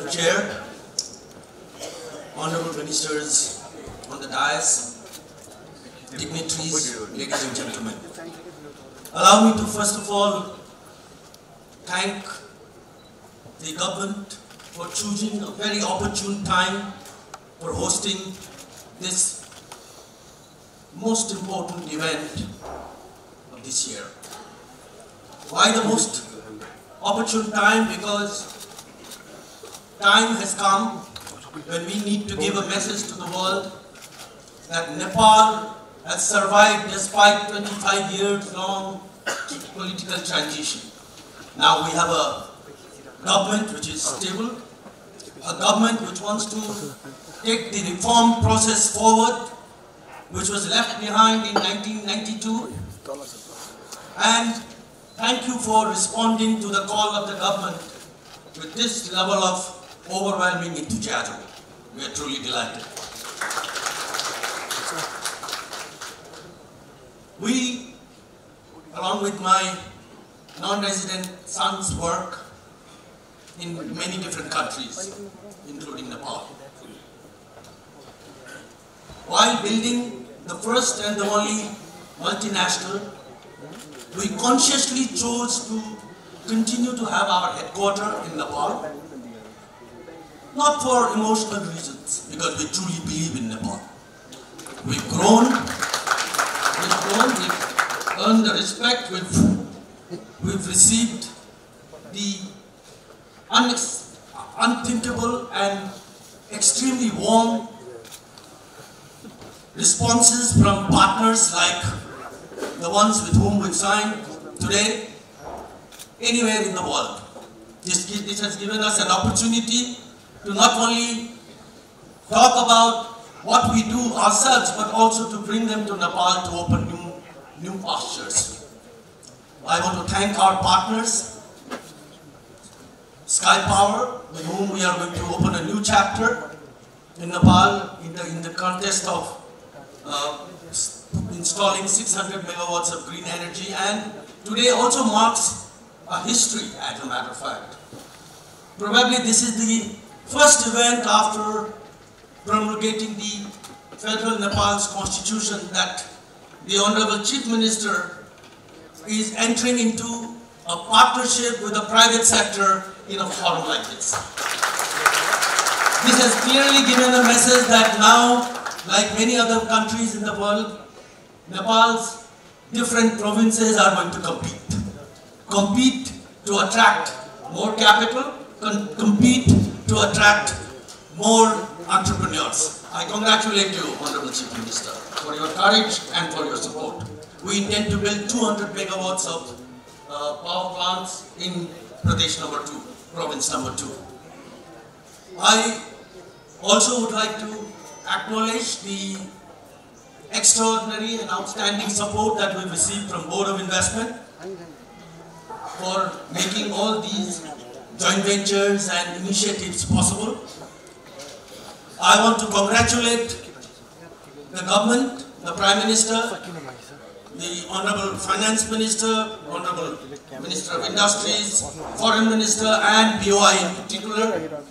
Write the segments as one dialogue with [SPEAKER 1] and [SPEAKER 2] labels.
[SPEAKER 1] Chair, Honorable Ministers on the dais, dignitaries, ladies and gentlemen. Allow me to first of all thank the government for choosing a very opportune time for hosting this most important event of this year. Why the most opportune time? Because time has come when we need to give a message to the world that Nepal has survived despite 25 years long political transition. Now we have a government which is stable, a government which wants to take the reform process forward, which was left behind in 1992. And thank you for responding to the call of the government with this level of overwhelming enthusiasm. We are truly delighted. We, along with my non-resident sons, work in many different countries, including Nepal. While building the first and the only multinational, we consciously chose to continue to have our headquarters in Nepal, not for emotional reasons, because we truly believe in Nepal. We've grown, we've earned the respect, we've received the unthinkable and extremely warm responses from partners like the ones with whom we've signed today, anywhere in the world. This has given us an opportunity to not only talk about what we do ourselves, but also to bring them to Nepal to open new pastures. I want to thank our partners, Sky Power, with whom we are going to open a new chapter in Nepal in the context of installing 600 megawatts of green energy, and today also marks a history, as a matter of fact. Probably this is the first event after promulgating the Federal Nepal's constitution that the Honorable Chief Minister is entering into a partnership with the private sector in a forum like this. This has clearly given a message that now, like many other countries in the world, Nepal's different provinces are going to compete to attract more capital, compete to attract more entrepreneurs. I congratulate you, Honorable Chief Minister, for your courage and for your support. We intend to build 200 megawatts of power plants in Pradesh number 2, province number 2. I also would like to acknowledge the extraordinary and outstanding support that we received from Board of Investment for making all these joint ventures and initiatives possible. I want to congratulate the government, the Prime Minister, the Honorable Finance Minister, Honorable Minister of Industries, Foreign Minister and BOI in particular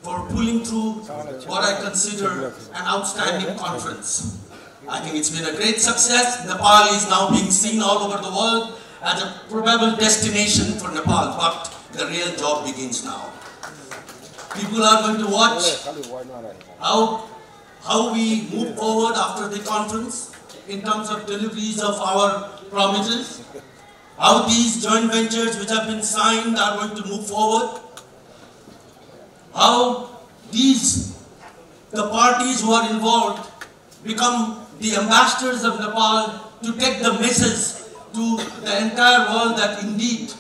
[SPEAKER 1] for pulling through what I consider an outstanding conference. I think it's been a great success. Nepal is now being seen all over the world as a probable destination for Nepal, but the real job begins now. People are going to watch how we move forward after the conference in terms of deliveries of our promises, how these joint ventures which have been signed are going to move forward, how the parties who are involved become the ambassadors of Nepal to take the message to the entire world that indeed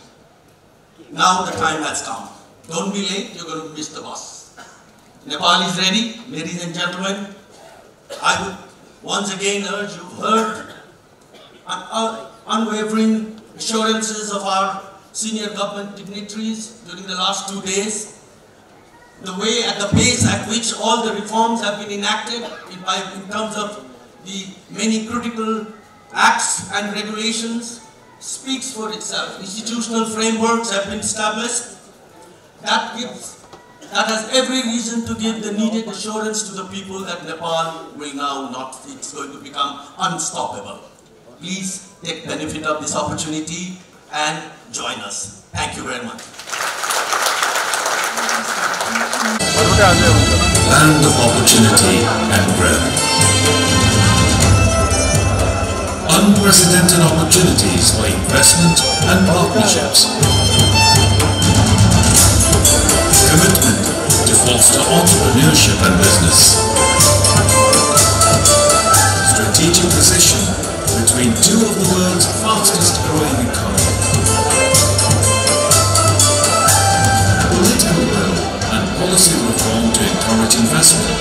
[SPEAKER 1] now the time has come. Don't be late, you're going to miss the bus. Nepal is ready, ladies and gentlemen. I would once again urge, you've heard unwavering assurances of our senior government dignitaries during the last 2 days. The way at the pace at which all the reforms have been enacted in terms of the many critical acts and regulations speaks for itself. Institutional frameworks have been established that gives that has every reason to give the needed assurance to the people that Nepal will now not, it's going to become unstoppable. Please take benefit of this opportunity and join us. Thank you very much.
[SPEAKER 2] Land of opportunity and growth. Unprecedented opportunities for investment and partnerships. Commitment to foster entrepreneurship and business. Strategic position between two of the world's fastest growing economies. Political will and policy reform to encourage investment.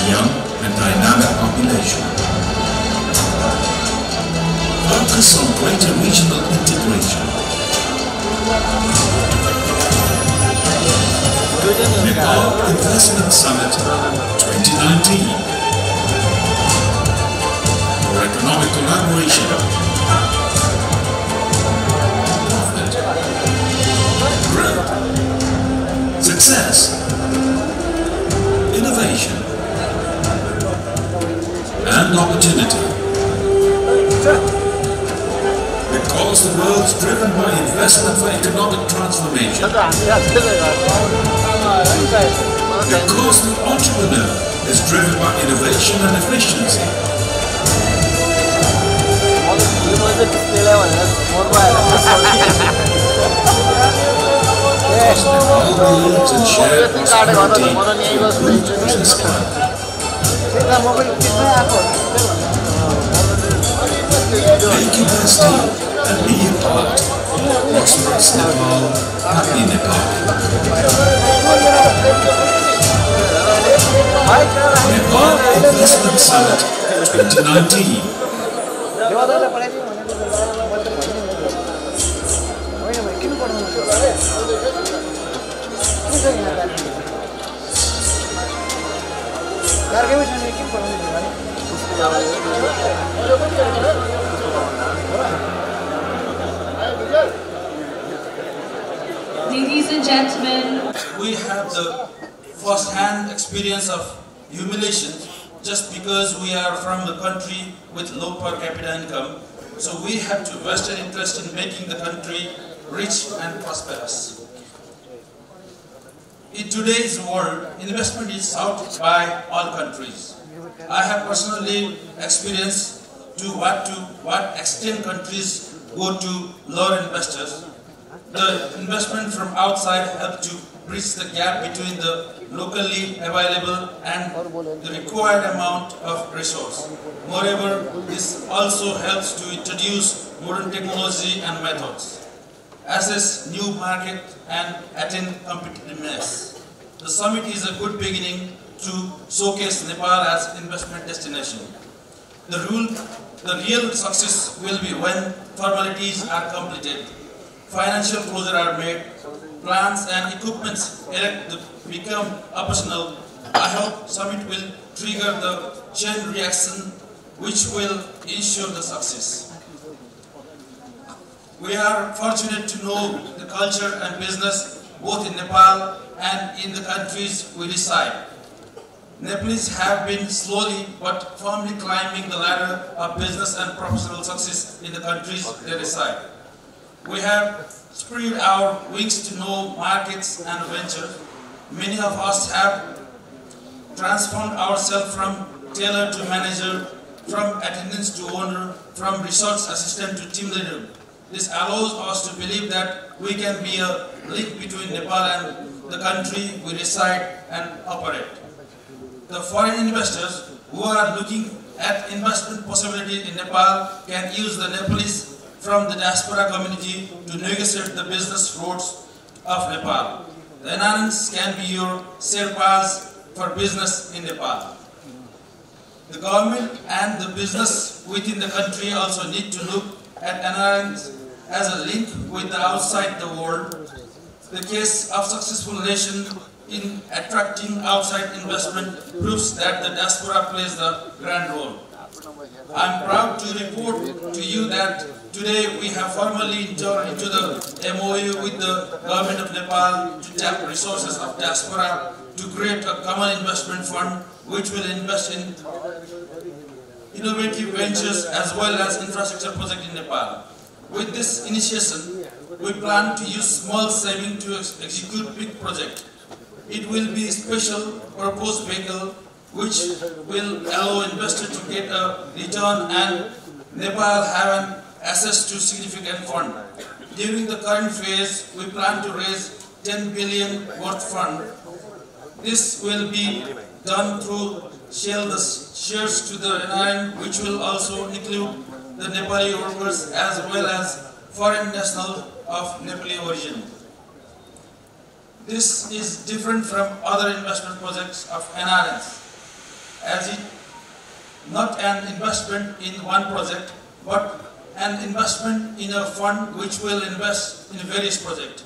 [SPEAKER 2] Young and dynamic population. Focus on greater regional integration. Nepal Investment Summit 2019 for economic collaboration, profit, growth, success, innovation, and opportunity. Because the world's driven by investment for economic transformation. Because the entrepreneur is driven by innovation and efficiency. Because Nepal believes in shared prosperity through business climate. Make your best deal and be a part of prosperous Nepal, happy Nepal. Nepal Investment Summit 2019.
[SPEAKER 3] Ladies and gentlemen,
[SPEAKER 1] we have the first-hand experience of humiliation just because we are from the country with low per capita income. So we have to vested interest in making the country rich and prosperous. In today's world, investment is sought by all countries. I have personally experienced to what extent countries go to lure investors. The investment from outside helps to bridge the gap between the locally available and the required amount of resource. Moreover, this also helps to introduce modern technology and methods, assess new market and attain competitiveness. The summit is a good beginning to showcase Nepal as investment destination. The real success will be when formalities are completed, financial closure are made, plants and equipments become operational. I hope summit will trigger the chain reaction which will ensure the success. We are fortunate to know the culture and business both in Nepal and in the countries we reside. Nepalese have been slowly but firmly climbing the ladder of business and professional success in the countries they reside. We have spread our wings to know markets and ventures. Many of us have transformed ourselves from tailor to manager, from attendant to owner, from research assistant to team leader. This allows us to believe that we can be a link between Nepal and the country we reside and operate. The foreign investors who are looking at investment possibilities in Nepal can use the Nepalese from the diaspora community to negotiate the business routes of Nepal. The NRIs can be your Sherpas for business in Nepal. The government and the business within the country also need to look at NRIs as a link with the outside the world. The case of successful nation in attracting outside investment proves that the diaspora plays the grand role. I am proud to report to you that today we have formally entered into the MOU with the government of Nepal to tap resources of diaspora to create a common investment fund which will invest in innovative ventures as well as infrastructure projects in Nepal. With this initiation, we plan to use small saving to execute big project. It will be a special purpose vehicle which will allow investors to get a return and Nepal have an access to significant fund. During the current phase, we plan to raise 10 billion worth fund. This will be done through sell the shares to the NRN, which will also include the Nepali workers as well as foreign nationals of Nepali origin. This is different from other investment projects of NRNs, as it not an investment in one project, but an investment in a fund which will invest in various projects.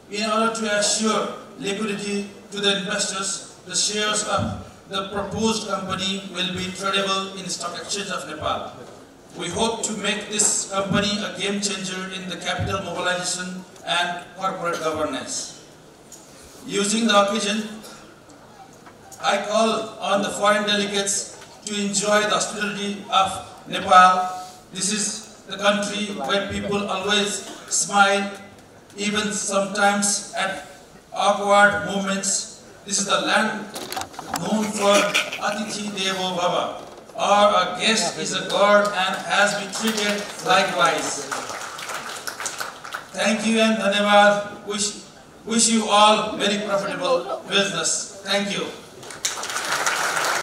[SPEAKER 1] In order to assure liquidity to the investors, the shares of the proposed company will be tradable in the stock exchange of Nepal. We hope to make this company a game changer in the capital mobilization and corporate governance. Using the occasion, I call on the foreign delegates to enjoy the hospitality of Nepal. This is the country where people always smile, even sometimes at awkward moments. This is the land known for Atithi Devo Bhava, or a guest is a god and has been treated likewise. Thank you and dhanyavad. Wish you all very profitable business. Thank you.